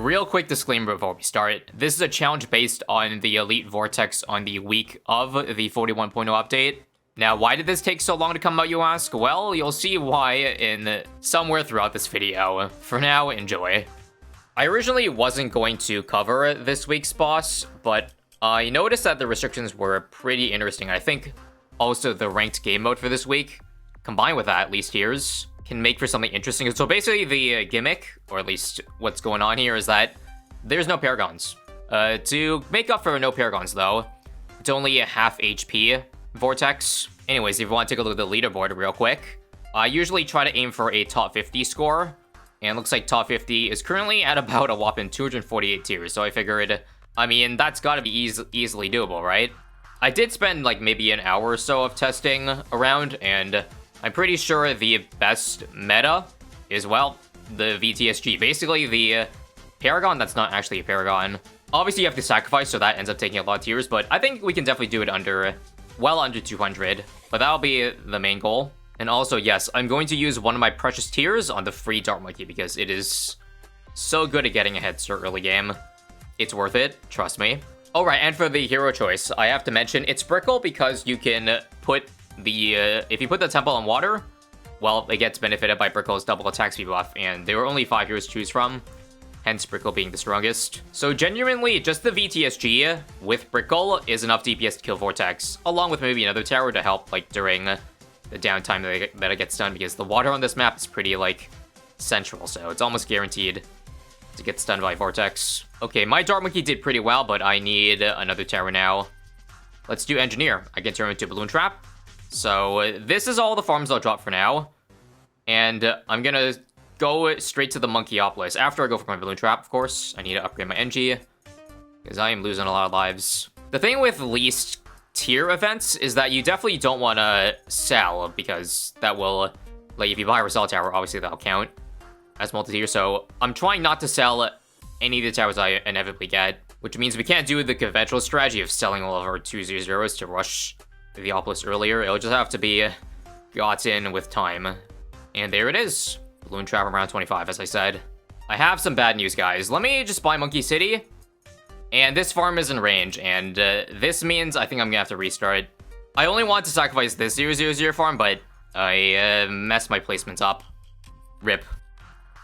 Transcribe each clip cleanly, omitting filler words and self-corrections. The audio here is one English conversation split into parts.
real quick disclaimer before we start. This is a challenge based on the Elite Vortex on the week of the 41.0 update. Now, why did this take so long to come out, you ask? Well, you'll see why in somewhere throughout this video. For now, enjoy. I originally wasn't going to cover this week's boss, but I noticed that the restrictions were pretty interesting. I think also the ranked game mode for this week, combined with that, least tiers, can make for something interesting. So basically the gimmick, or at least what's going on here, is that there's no paragons. To make up for no paragons though, it's only a half HP Vortex. Anyways, if you want to take a look at the leaderboard real quick, I usually try to aim for a top 50 score, and it looks like top 50 is currently at about a whopping 248 tiers, so I figured, I mean, that's gotta be easily doable, right? I did spend like maybe an hour or so of testing around, and I'm pretty sure the best meta is, well, the VTSG. Basically, the paragon that's not actually a paragon. Obviously, you have to sacrifice, so that ends up taking a lot of tiers, but I think we can definitely do it under, well under 200, but that'll be the main goal. And also, yes, I'm going to use one of my precious tiers on the free Dart Monkey because it is so good at getting a head start early game. It's worth it, trust me. Alright, and for the hero choice, I have to mention it's Brickle because you can put the, if you put the temple in water, well, it gets benefited by Brickle's double attack speed buff, and there were only 5 heroes to choose from, hence Brickle being the strongest. So genuinely, just the VTSG with Brickle is enough DPS to kill Vortex, along with maybe another tower to help, like, during the downtime that it gets done, because the water on this map is pretty, like, central, so it's almost guaranteed to get stunned by Vortex. Okay, my Dart Monkey did pretty well, but I need another tower now. Let's do Engineer. I can turn into Balloon Trap. So this is all the farms I'll drop for now. And I'm gonna go straight to the Monkeyopolis. After I go for my Balloon Trap, of course, I need to upgrade my NG, because I am losing a lot of lives. The thing with least tier events is that you definitely don't want to sell, because that will, like, if you buy a Resell Tower, obviously that'll count as multi-tier. So I'm trying not to sell any of the towers I inevitably get, which means we can't do the conventional strategy of selling all of our 2/0s to rush the Opolis earlier. It'll just have to be gotten with time. And there it is. Balloon Trap around 25, as I said. I have some bad news, guys. Let me just buy Monkey City. And this farm is in range, and this means I think I'm gonna have to restart. I only want to sacrifice this 0/0 farm, but I messed my placements up. RIP.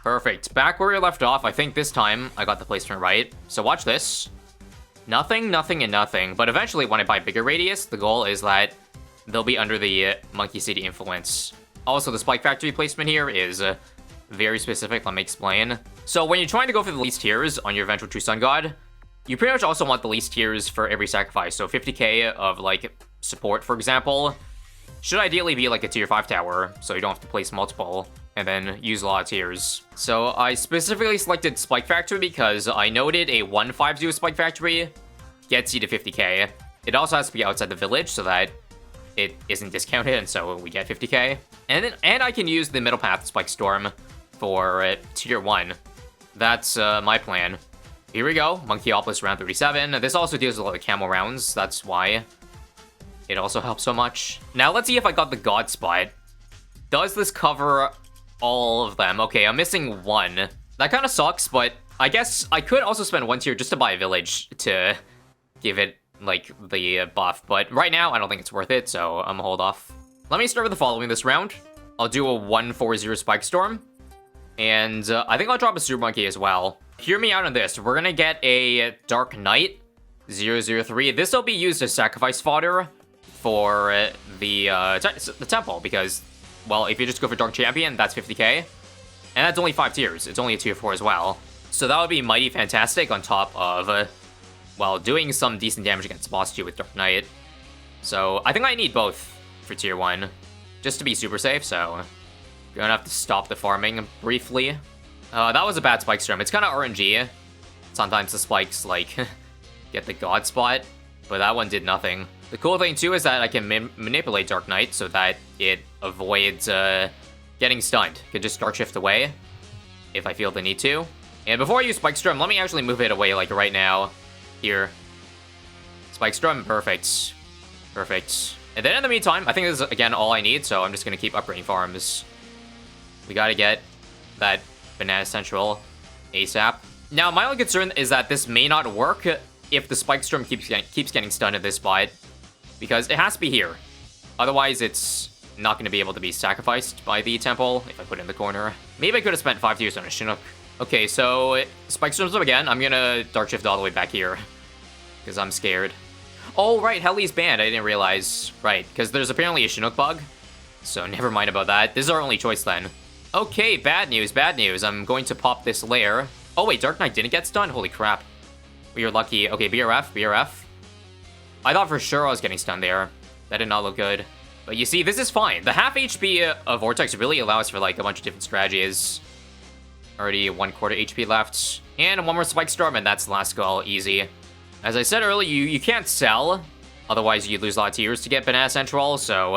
Perfect. Back where we left off, I think this time I got the placement right. So watch this. Nothing, nothing, and nothing. But eventually, when I buy bigger radius, the goal is that they'll be under the Monkey City influence. Also, the Spike Factory placement here is very specific. Let me explain. So when you're trying to go for the least tiers on your Vengeful True Sun God, you pretty much also want the least tiers for every sacrifice. So 50k of, like, support, for example, should ideally be like a tier 5 tower, so you don't have to place multiple and then use a lot of tiers. So I specifically selected Spike Factory because I noted a 150 Spike Factory gets you to 50k. It also has to be outside the village so that it isn't discounted, and so we get 50k. And I can use the Middle Path Spike Storm for tier 1. That's my plan. Here we go, Monkeyopolis round 37. This also deals with a lot of camel rounds, that's why it also helps so much. Now let's see if I got the God Spot. Does this cover all of them? Okay, I'm missing one. That kind of sucks, but I guess I could also spend 1 tier just to buy a village to give it, like, the buff. But right now, I don't think it's worth it, so I'm gonna hold off. Let me start with the following this round. I'll do a 140 Spike Storm. And I think I'll drop a Super Monkey as well. Hear me out on this. We're gonna get a Dark Knight 003. This will be used as sacrifice fodder for the temple, because, well, if you just go for Dark Champion, that's 50k. And that's only 5 tiers. It's only a tier 4 as well. So that would be mighty fantastic on top of, well, doing some decent damage against boss 2 with Dark Knight. So I think I need both for tier 1, just to be super safe, so gonna have to stop the farming briefly. That was a bad Spike Storm. It's kind of RNG. Sometimes the spikes, like, get the God Spot, but that one did nothing. The cool thing, too, is that I can manipulate Dark Knight so that it avoids getting stunned. I can just Dark Shift away if I feel the need to. And before I use Spike Storm, let me actually move it away, like, right now. Here. Spike Storm, perfect. Perfect. And then in the meantime, I think this is, again, all I need, so I'm just gonna keep upgrading farms. We gotta get that Banana Central ASAP. Now, my only concern is that this may not work if the Spike Storm keeps getting stunned at this spot, because it has to be here. Otherwise, it's not going to be able to be sacrificed by the Temple if I put it in the corner. Maybe I could have spent 5 tiers on a Chinook. Okay, so Spike Storms up again. I'm going to Dark Shift all the way back here, because I'm scared. Oh, right, Heli's banned. I didn't realize. Right, because there's apparently a Chinook bug. So never mind about that. This is our only choice then. Okay, bad news, bad news. I'm going to pop this lair. Oh, wait, Dark Knight didn't get stunned? Holy crap. We are lucky. Okay, BRF, BRF. I thought for sure I was getting stunned there. That did not look good. But you see, this is fine. The half HP of Vortex really allows for, like, a bunch of different strategies. Already 1/4 HP left. And one more Spike Storm, and that's the last goal. Easy. As I said earlier, you can't sell. Otherwise, you'd lose a lot of tiers to get Banana Central, so...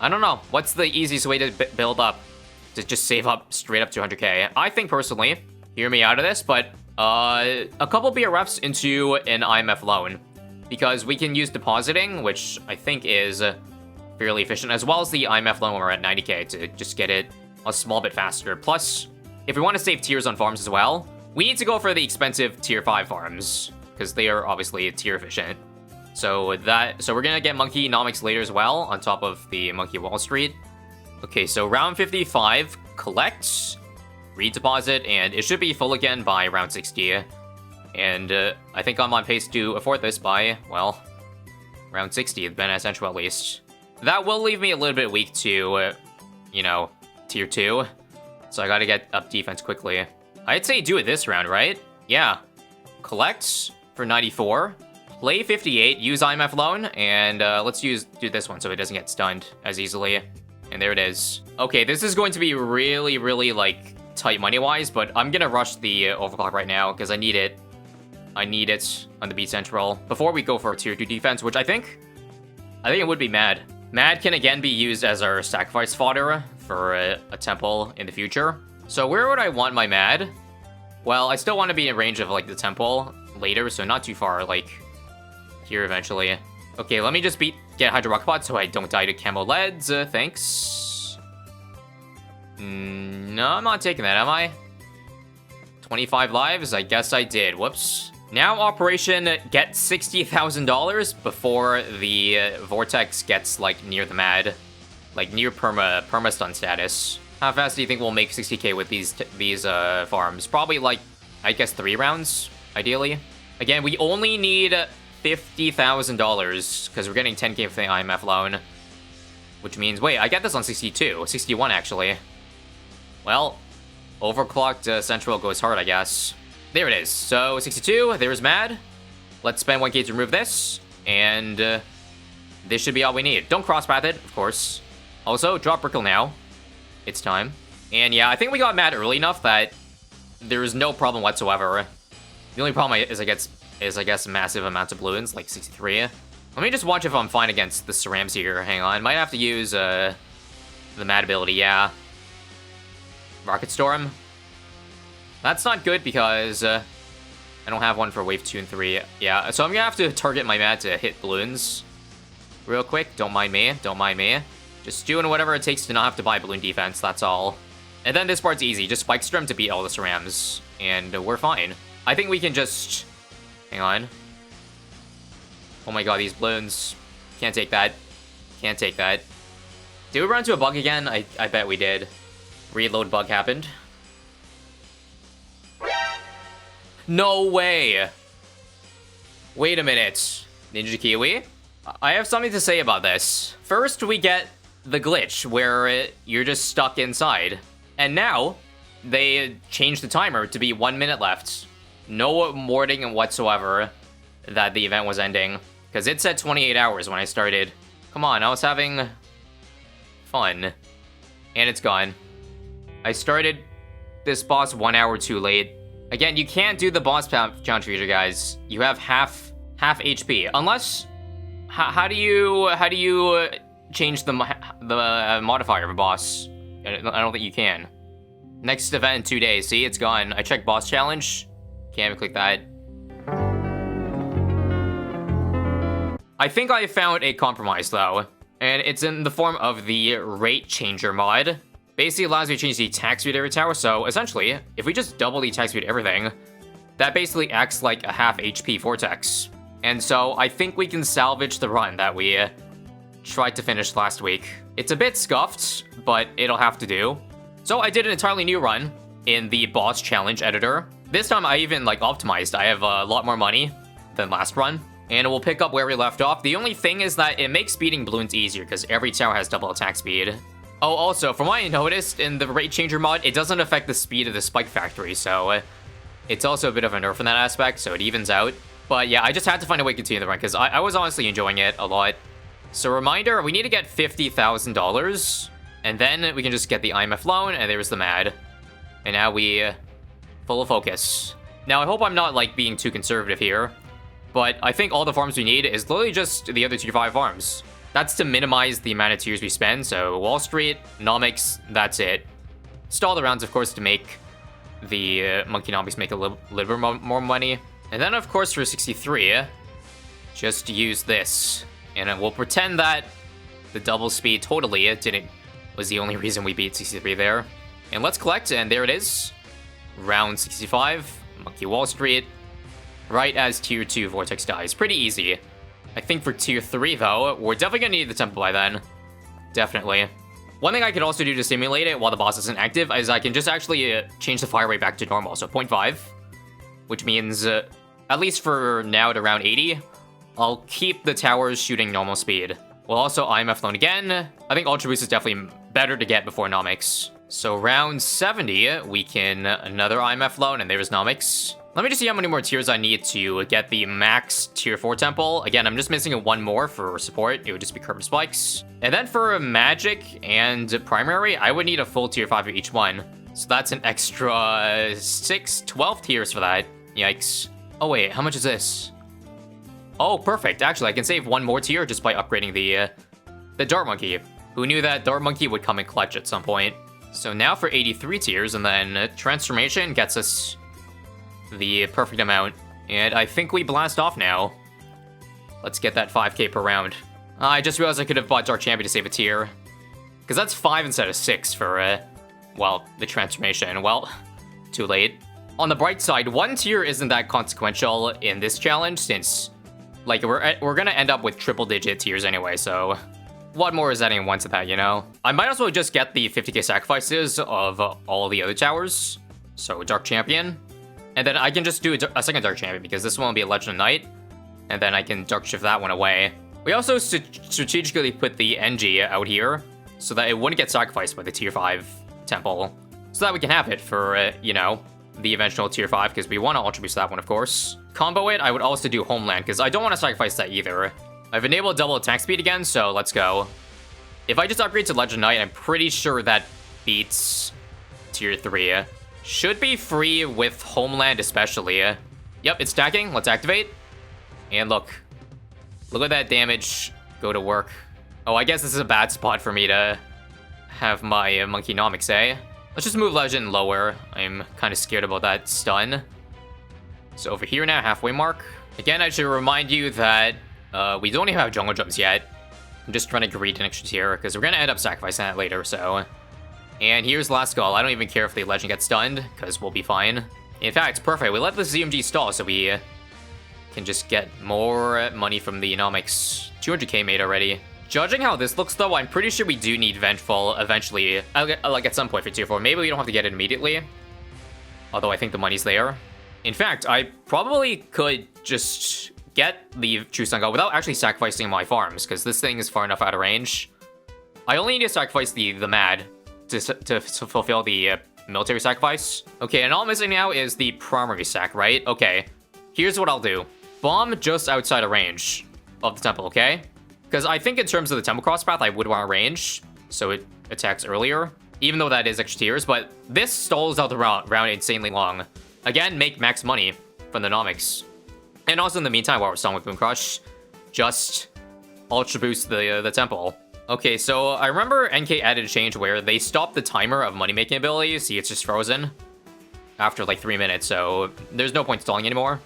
I don't know. What's the easiest way to build up? To just save up straight up to 100k? I think, personally, hear me out of this, but a couple BRFs into an IMF loan. Because we can use depositing, which I think is fairly efficient, as well as the IMF loan when we're at 90k to just get it a small bit faster. Plus, if we want to save tiers on farms as well, we need to go for the expensive tier 5 farms, because they are obviously tier efficient. So we're gonna get Monkey Nomics later as well, on top of the Monkey Wall Street. Okay, so round 55, collect, redeposit, and it should be full again by round 60. And I think I'm on pace to afford this by, well, round 60, the Banana Central at least. That will leave me a little bit weak to, you know, tier 2. So I gotta get up defense quickly. I'd say do it this round, right? Yeah. Collect for 94. Play 58, use IMF loan, and let's do this one so it doesn't get stunned as easily. And there it is. Okay, this is going to be really, really, like, tight money-wise, but I'm gonna rush the overclock right now, because I need it. I need it on the B Central before we go for a tier 2 defense, which I think it would be Mad. Mad can again be used as our sacrifice fodder for a temple in the future. So where would I want my Mad? Well, I still want to be in range of, like, the temple later, so not too far, like... here eventually. Okay, let me just get Hydro Rock Pod so I don't die to Camo Leads. Thanks. No, I'm not taking that, am I? 25 lives? I guess I did. Whoops. Now Operation get $60,000 before the Vortex gets, like, near the Mad. Like, near perma-stun status. How fast do you think we'll make 60k with these farms? Probably, like, I guess 3 rounds, ideally. Again, we only need... $50,000, because we're getting 10k for the IMF loan. Which means, wait, I get this on 62. 61, actually. Well, overclocked Central goes hard, I guess. There it is. So, 62, there's Mad. Let's spend 1k to remove this. And this should be all we need. Don't crosspath it, of course. Also, drop Brickle now. It's time. And yeah, I think we got Mad early enough that there is no problem whatsoever. The only problem is I guess massive amounts of Bloons, like 63. Let me just watch if I'm fine against the Cerams here. Hang on, might have to use the Mad ability, yeah. Rocket Storm. That's not good because I don't have one for wave 2 and 3. Yeah, so I'm gonna have to target my Mad to hit Bloons real quick. Don't mind me, don't mind me. Just doing whatever it takes to not have to buy Bloon defense, that's all. And then this part's easy, just Spike Storm to beat all the Cerams, and we're fine. I think we can just... hang on. Oh my god, these Bloons. Can't take that. Can't take that. Did we run into a bug again? I bet we did. Reload bug happened. No way! Wait a minute. Ninja Kiwi? I have something to say about this. First, we get the glitch, where you're just stuck inside. And now, they changed the timer to be 1 minute left. No warning whatsoever that the event was ending. Because it said 28 hours when I started. Come on, I was having fun. And it's gone. I started this boss 1 hour too late. Again, you can't do the boss challenge feature, guys. You have half HP. Unless... How do you change the modifier of a boss? I don't think you can. Next event in 2 days. See, it's gone. I checked boss challenge. Can't even click that. I think I found a compromise, though. And it's in the form of the rate changer mod. basically allows you to change the attack speed of every tower. So essentially, if we just double the attack speed of everything, that basically acts like a half HP Vortex. And so I think we can salvage the run that we tried to finish last week. It's a bit scuffed, but it'll have to do. So I did an entirely new run in the boss challenge editor. This time I even like optimized. I have a lot more money than last run. And we'll pick up where we left off. The only thing is that it makes beating balloons easier because every tower has double attack speed. Oh, also, from what I noticed in the rate changer mod, it doesn't affect the speed of the spike factory, so it's also a bit of a nerf in that aspect, so it evens out. But yeah, I just had to find a way to continue the run because I was honestly enjoying it a lot. So reminder, we need to get $50,000, and then we can just get the IMF loan, and there's the MAD. And now we full of focus. Now, I hope I'm not like being too conservative here, but I think all the farms we need is literally just the other tier 5 farms. That's to minimize the amount of tiers we spend, so Wall Street, Nomics, that's it. Stall the rounds, of course, to make the Monkey Nomics make a little bit more money. And then, of course, for 63, just use this. And we'll pretend that the double speed totally was the only reason we beat 63 there. And let's collect, and there it is. Round 65, Monkey Wall Street. Right as tier 2 Vortex dies. Pretty easy. I think for tier 3, though, we're definitely gonna need the temple by then. Definitely. One thing I can also do to simulate it while the boss isn't active is I can just actually change the fire rate back to normal, so 0.5. Which means, at least for now at around 80, I'll keep the towers shooting normal speed. We'll also IMF loan again. I think Ultra Boost is definitely better to get before Nomics. So round 70, we can another IMF loan, and there's Nomics. Let me just see how many more tiers I need to get the max tier 4 temple. Again, I'm just missing one more for support. It would just be curved spikes. And then for magic and primary, I would need a full tier 5 of each one. So that's an extra 12 tiers for that. Yikes. Oh wait, how much is this? Oh, perfect. Actually, I can save one more tier just by upgrading the Dart Monkey. Who knew that Dart Monkey would come in clutch at some point? So now for 83 tiers, and then transformation gets us the perfect amount. And I think we blast off now. Let's get that 5k per round. I just realized I could have bought Dark Champion to save a tier. Because that's 5 instead of 6 for, well, the transformation. Well, too late. On the bright side, 1 tier isn't that consequential in this challenge since, like, we're gonna end up with triple-digit tiers anyway, so what more is adding 1 to that, you know? I might as well just get the 50k sacrifices of all the other towers. So, Dark Champion. And then I can just do a second Dark Champion because this one will be a Legend of Night. And then I can Dark Shift that one away. We also strategically put the NG out here so that it wouldn't get sacrificed by the tier 5 temple. So that we can have it for, you know, the eventual tier 5 because we want to Ultra Boost that one, of course. Combo it, I would also do Homeland because I don't want to sacrifice that either. I've enabled double attack speed again, so let's go. If I just upgrade to Legend Knight, I'm pretty sure that beats tier 3. Should be free with Homeland especially. Yep, it's stacking. Let's activate. And look. Look at that damage go to work. Oh, I guess this is a bad spot for me to have my Monkey Nomics, eh? Let's just move Legend lower. I'm kind of scared about that stun. So over here now, halfway mark. Again, I should remind you that we don't even have jungle jumps yet. I'm just trying to greed an extra tier because we're going to end up sacrificing that later, so. And here's last skull. I don't even care if the Legend gets stunned because we'll be fine. In fact, perfect. We let the ZMG stall so we can just get more money from the Nomics. 200k made already. Judging how this looks though, I'm pretty sure we do need Vengeful eventually, like at some point for tier 4. Maybe we don't have to get it immediately. Although I think the money's there. In fact, I probably could just get the True Sun God without actually sacrificing my farms, because this thing is far enough out of range. I only need to sacrifice the MAD to fulfill the military sacrifice. Okay, and all I'm missing now is the primary sac, right? Okay, here's what I'll do. Bomb just outside of range of the temple, okay? Because I think in terms of the temple cross path, I would want range, so it attacks earlier, even though that is extra tiers, but this stalls out the round insanely long. Again, make max money from the Nomics. And also in the meantime, while we're stalling with Boom Crush, just Ultra Boost the temple. Okay, so I remember NK added a change where they stopped the timer of money-making abilities. See, it's just frozen after like 3 minutes, so there's no point stalling anymore.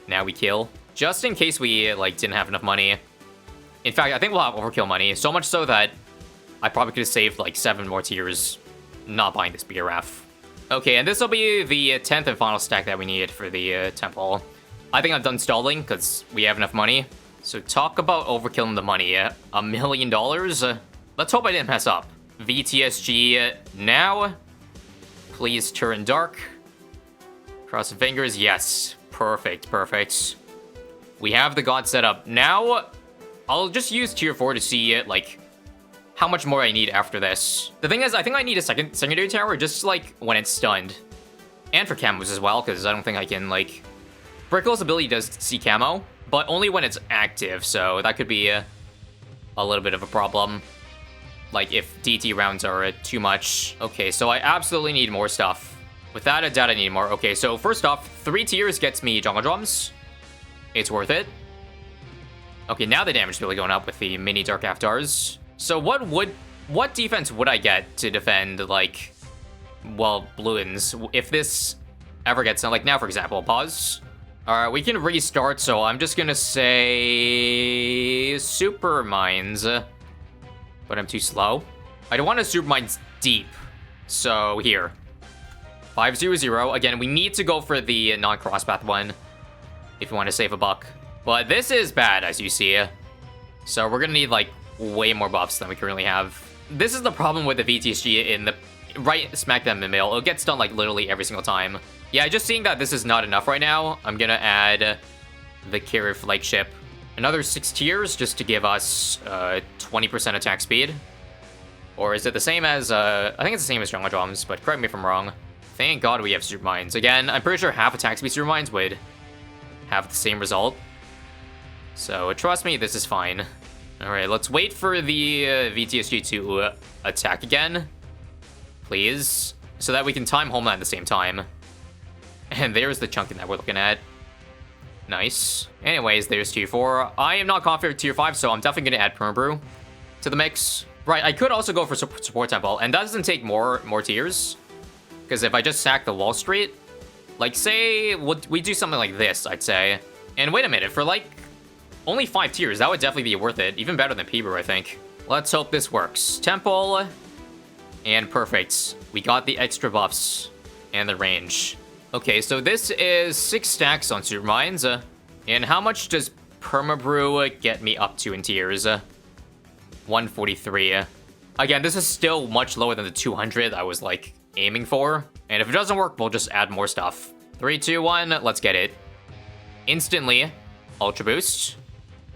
Now we kill. Just in case we like didn't have enough money. In fact, I think we'll have overkill money, so much so that I probably could have saved like 7 more tiers not buying this BRF. Okay, and this will be the 10th and final stack that we need for the temple. I think I'm done stalling because we have enough money. So talk about overkilling the money. $1 million? Let's hope I didn't mess up. VTSG now. Please turn dark. Cross the fingers. Yes. Perfect. Perfect. We have the god set up. Now, I'll just use tier 4 to see, like, how much more I need after this. The thing is, I think I need a secondary tower just, like, when it's stunned. And for camos as well, because I don't think I can, like... Brickle's ability does see camo, but only when it's active, so that could be a little bit of a problem. Like, if DT rounds are too much. Okay, so I absolutely need more stuff. Without a doubt, I need more. Okay, so first off, 3 tiers gets me jungle drums. It's worth it. Okay, now the damage is really going up with the mini Dark Avatars. So what defense would I get to defend, like, well, Bloons, if this ever gets done? Like, now, for example, pause. Alright, we can restart, so I'm just gonna say... Super Mines. But I'm too slow. I don't want to Super Mines deep. So, here. 500. Again, we need to go for the non-crosspath one if you want to save a buck. But this is bad, as you see. So we're gonna need, like, way more buffs than we currently have. This is the problem with the VTSG in the right smack them in the middle. It gets done, like, literally every single time. Yeah, just seeing that this is not enough right now, I'm gonna add the carrier flagship. Another 6 tiers just to give us 20% attack speed. Or is it the same as, I think it's the same as jungle drums, but correct me if I'm wrong. Thank God we have super mines. Again, I'm pretty sure half attack speed super mines would have the same result. So trust me, this is fine. Alright, let's wait for the VTSG to attack again. Please. So that we can time Homeland at the same time. And there's the chunking that we're looking at. Nice. Anyways, there's tier 4. I am not confident with tier 5, so I'm definitely going to add Permabrew to the mix. Right, I could also go for support temple, and that doesn't take more tiers. Because if I just sack the Wall Street, like, say, we do something like this, I'd say. And wait a minute, for, like, only 5 tiers, that would definitely be worth it. Even better than P-Brew, I think. Let's hope this works. Temple. And perfect. We got the extra buffs and the range. Okay, so this is 6 stacks on Super Mines. And how much does Permabrew get me up to in tiers? 143. Again, this is still much lower than the 200 I was, like, aiming for. And if it doesn't work, we'll just add more stuff. 3, 2, 1, let's get it. Instantly, Ultra Boost,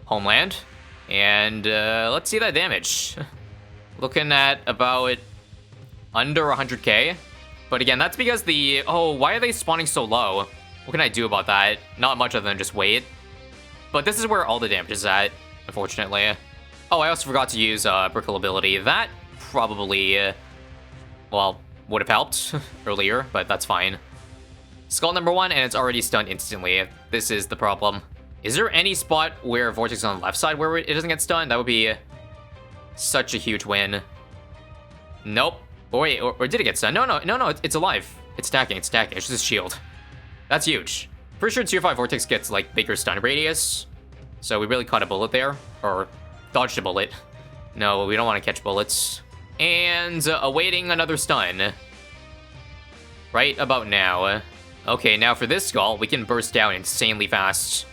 Homeland, and let's see that damage. Looking at about under 100k. But again, that's because the... Oh, why are they spawning so low? What can I do about that? Not much other than just wait. But this is where all the damage is at, unfortunately. Oh, I also forgot to use Brickle ability. That probably, well, would have helped earlier, but that's fine. Skull number 1, and it's already stunned instantly. This is the problem. Is there any spot where Vortex is on the left side where it doesn't get stunned? That would be such a huge win. Nope. Oh, wait, or did it get stunned? No, it's alive. It's stacking, it's just a shield. That's huge. Pretty sure tier 5 Vortex gets, like, bigger stun radius. So we really caught a bullet there. Or dodged a bullet. No, we don't want to catch bullets. And awaiting another stun. Right about now. Okay, now for this skull, we can burst down insanely fast.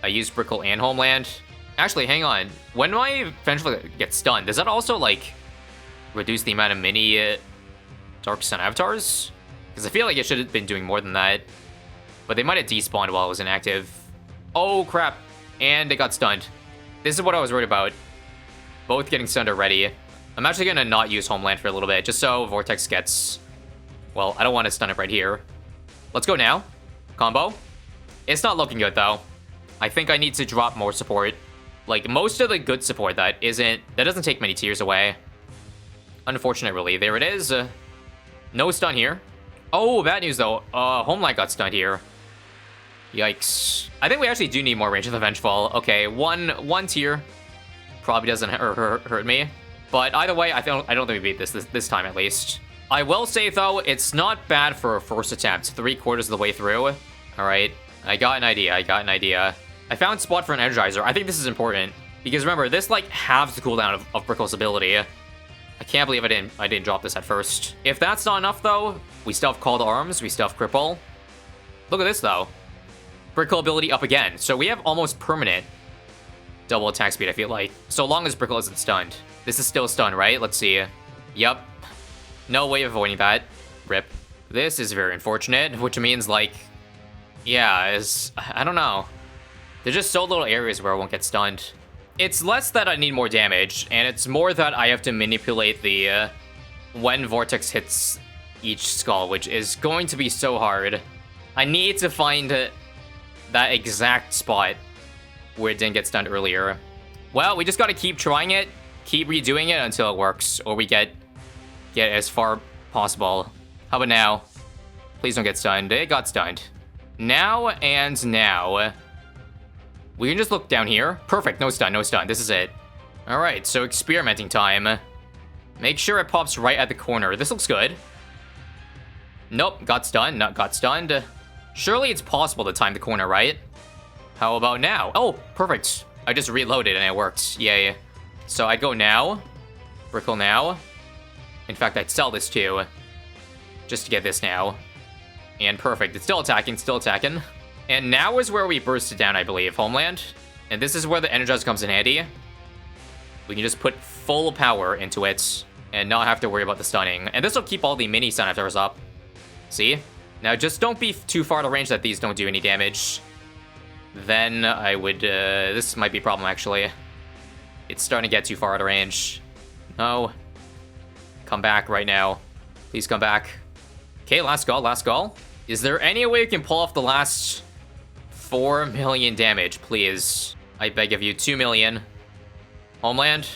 I used Brickle and Homeland. Actually, hang on. When my Vengeful gets stunned, does that also, like, reduce the amount of mini Dark Sun avatars? Because I feel like it should have been doing more than that. But they might have despawned while it was inactive. Oh, crap. And it got stunned. This is what I was worried about. Both getting stunned already. I'm actually going to not use Homeland for a little bit, just so Vortex gets... Well, I don't want to stun it right here. Let's go now. Combo. It's not looking good, though. I think I need to drop more support. Like, most of the good support that doesn't take many tiers away. Unfortunate, really. There it is. No stun here. Oh, bad news, though. Homeland got stunned here. Yikes. I think we actually do need more range of the Vengeful. Okay, one tier probably doesn't hurt me. But either way, I don't think we beat this time, at least. I will say, though, it's not bad for a first attempt. 3/4 of the way through. All right, I got an idea. I found spot for an Energizer. I think this is important. Because remember, this, like, halves the cooldown of Brickle's ability. I can't believe I didn't drop this at first. If that's not enough, though, we still have Called Arms, we still have Cripple. Look at this, though. Brickle ability up again. So we have almost permanent double attack speed, I feel like. So long as Brickle isn't stunned. This is still stunned, right? Let's see. Yep. No way of avoiding that. Rip. This is very unfortunate, which means, like... Yeah, I don't know. There's just so little areas where I won't get stunned. It's less that I need more damage, and it's more that I have to manipulate the, when Vortex hits each skull, which is going to be so hard. I need to find that exact spot where it didn't get stunned earlier. Well, we just gotta keep trying it, keep redoing it until it works, or we get as far possible. How about now? Please don't get stunned. It got stunned. Now and now. We can just look down here. Perfect, no stun, no stun. This is it. Alright, so experimenting time. Make sure it pops right at the corner. This looks good. Nope, got stunned, not got stunned. Surely it's possible to time the corner, right? How about now? Oh, perfect. I just reloaded and it worked. Yay. So I'd go now. Brickle now. In fact, I'd sell this too. Just to get this now. And perfect, it's still attacking, still attacking. And now is where we burst it down, I believe, Homeland. And this is where the Energize comes in handy. We can just put full power into it and not have to worry about the stunning. And this will keep all the mini stun afters up. See? Now just don't be too far to range that these don't do any damage. Then I would, this might be a problem actually. It's starting to get too far out of range. No. Come back right now. Please come back. Okay, last call, last call. Is there any way we can pull off the last 4 million damage, please? I beg of you, 2 million. Homeland?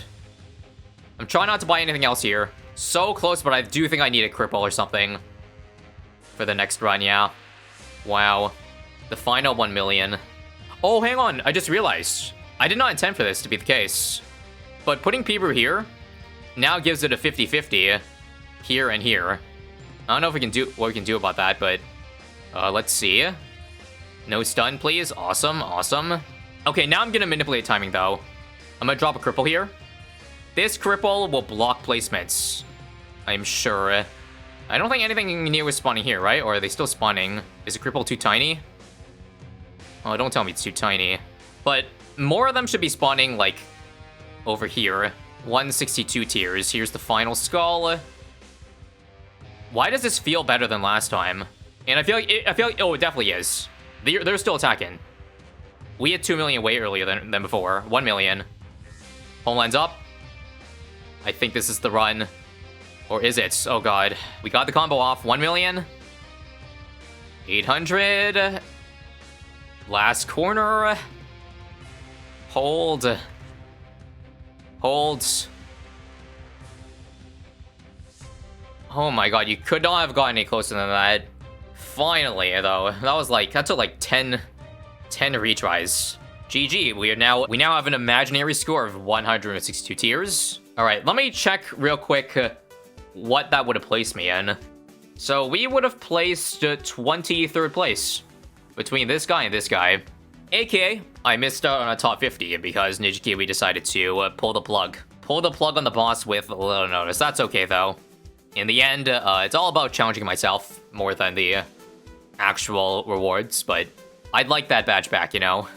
I'm trying not to buy anything else here. So close, but I do think I need a cripple or something for the next run, yeah. Wow. The final 1 million. Oh, hang on, I just realized. I did not intend for this to be the case. But putting Peebrew here now gives it a 50-50 here and here. I don't know if we can do what we can do about that, but let's see. No stun, please. Awesome, awesome. Okay, now I'm gonna manipulate timing, though. I'm gonna drop a cripple here. This cripple will block placements, I'm sure. I don't think anything new is spawning here, right? Or are they still spawning? Is the cripple too tiny? Oh, don't tell me it's too tiny. But more of them should be spawning, like, over here. 162 tiers. Here's the final skull. Why does this feel better than last time? And I feel like, oh, it definitely is. They're still attacking. We had 2 million way earlier than before. 1 million. Homeland's up. I think this is the run. Or is it? Oh god. We got the combo off. 1 million. 800. Last corner. Hold. Holds. Oh my god, you could not have gotten any closer than that. Finally, though. That was like, that took like 10 retries. GG, we now have an imaginary score of 162 tiers. Alright, let me check real quick what that would have placed me in. So we would have placed 23rd place between this guy and this guy. AKA, I missed out on a top 50 because Nijikiwi decided to pull the plug. Pull the plug on the boss with a little notice. That's okay, though. In the end, it's all about challenging myself more than the actual rewards, but I'd like that badge back, you know?